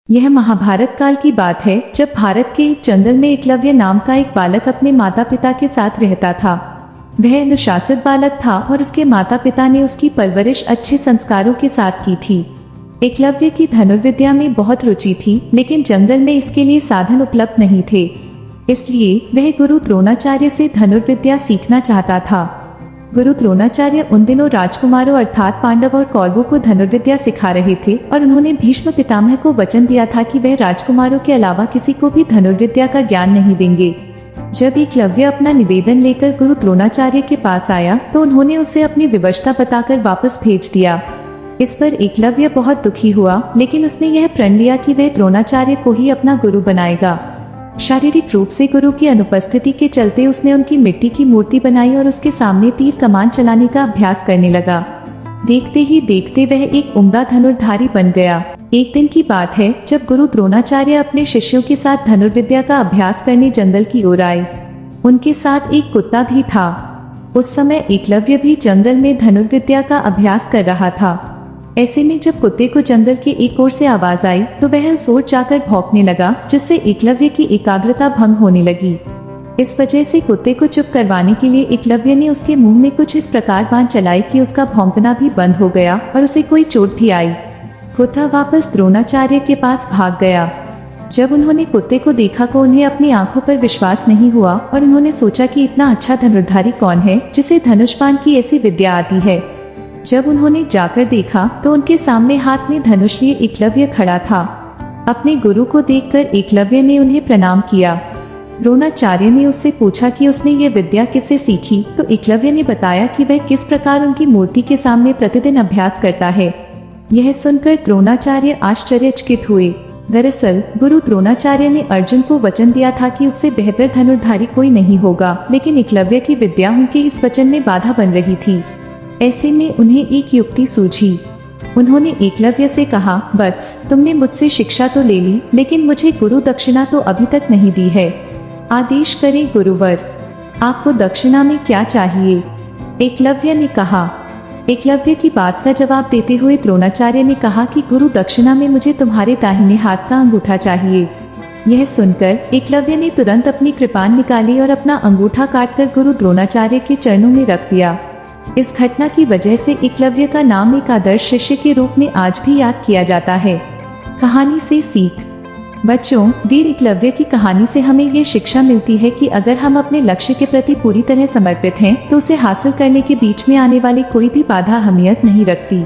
यह महाभारत काल की बात है, जब भारत के एक जंगल में एकलव्य नाम का एक बालक अपने माता पिता के साथ रहता था। वह अनुशासित बालक था और उसके माता पिता ने उसकी परवरिश अच्छे संस्कारों के साथ की थी। एकलव्य की धनुर्विद्या में बहुत रुचि थी, लेकिन जंगल में इसके लिए साधन उपलब्ध नहीं थे। इसलिए वह गुरु द्रोणाचार्य से धनुर्विद्या सीखना चाहता था। गुरु द्रोणाचार्य उन दिनों राजकुमारों अर्थात पांडव और कौरवों को धनुर्विद्या सिखा रहे थे और उन्होंने भीष्म पितामह को वचन दिया था कि वह राजकुमारों के अलावा किसी को भी धनुर्विद्या का ज्ञान नहीं देंगे। जब एकलव्य अपना निवेदन लेकर गुरु द्रोणाचार्य के पास आया तो उन्होंने उसे अपनी विवशता बताकर वापस भेज दिया। इस पर एकलव्य बहुत दुखी हुआ, लेकिन उसने यह प्रण लिया कि वह द्रोणाचार्य को ही अपना गुरु बनाएगा। शारीरिक रूप से गुरु की अनुपस्थिति के चलते उसने उनकी मिट्टी की मूर्ति बनाई और उसके सामने तीर कमान चलाने का अभ्यास करने लगा। देखते ही देखते वह एक उम्दा धनुर्धारी बन गया। एक दिन की बात है, जब गुरु द्रोणाचार्य अपने शिष्यों के साथ धनुर्विद्या का अभ्यास करने जंगल की ओर आए। उनके साथ एक कुत्ता भी था। उस समय एकलव्य भी जंगल में धनुर्विद्या का अभ्यास कर रहा था। ऐसे में जब कुत्ते को जंगल के एक ओर से आवाज आई तो वह उस ओर जाकर भौंकने लगा, जिससे एकलव्य की एकाग्रता भंग होने लगी। इस वजह से कुत्ते को चुप करवाने के लिए एकलव्य ने उसके मुंह में कुछ इस प्रकार बाण चलाई कि उसका भौंकना भी बंद हो गया और उसे कोई चोट भी आई। कुत्ता वापस द्रोणाचार्य के पास भाग गया। जब उन्होंने कुत्ते को देखा तो उन्हें अपनी आंखों पर विश्वास नहीं हुआ और उन्होंने सोचा कि इतना अच्छा धनुर्धारी कौन है जिसे धनुष्पान की ऐसी विद्या आती है। जब उन्होंने जाकर देखा तो उनके सामने हाथ में धनुष लिए एकलव्य खड़ा था। अपने गुरु को देखकर एकलव्य ने उन्हें प्रणाम किया। द्रोणाचार्य ने उससे पूछा कि उसने ये विद्या किससे सीखी, तो एकलव्य ने बताया कि वह किस प्रकार उनकी मूर्ति के सामने प्रतिदिन अभ्यास करता है। यह सुनकर द्रोणाचार्य आश्चर्यचकित हुए। दरअसल गुरु द्रोणाचार्य ने अर्जुन को वचन दिया था कि उससे बेहतर धनुर्धारी कोई नहीं होगा, लेकिन एकलव्य की विद्या उनके इस वचन में बाधा बन रही थी। ऐसे में उन्हें एक युक्ति सूझी। उन्होंने एकलव्य से कहा, वत्स, तुमने मुझसे शिक्षा तो ले ली, लेकिन मुझे गुरु दक्षिणा तो अभी तक नहीं दी है। आदेश करें गुरुवर, आपको दक्षिणा में क्या चाहिए? एकलव्य ने कहा। एकलव्य की बात का जवाब देते हुए द्रोणाचार्य ने कहा कि गुरु दक्षिणा में मुझे तुम्हारे दाहिने हाथ का अंगूठा चाहिए। यह सुनकर एकलव्य ने तुरंत अपनी कृपाण निकाली और अपना अंगूठा काटकर गुरु द्रोणाचार्य के चरणों में रख दिया। इस घटना की वजह से एकलव्य का नाम एक आदर्श शिष्य के रूप में आज भी याद किया जाता है। कहानी से सीख। बच्चों, वीर एकलव्य की कहानी से हमें ये शिक्षा मिलती है कि अगर हम अपने लक्ष्य के प्रति पूरी तरह समर्पित हैं, तो उसे हासिल करने के बीच में आने वाली कोई भी बाधा अहमियत नहीं रखती।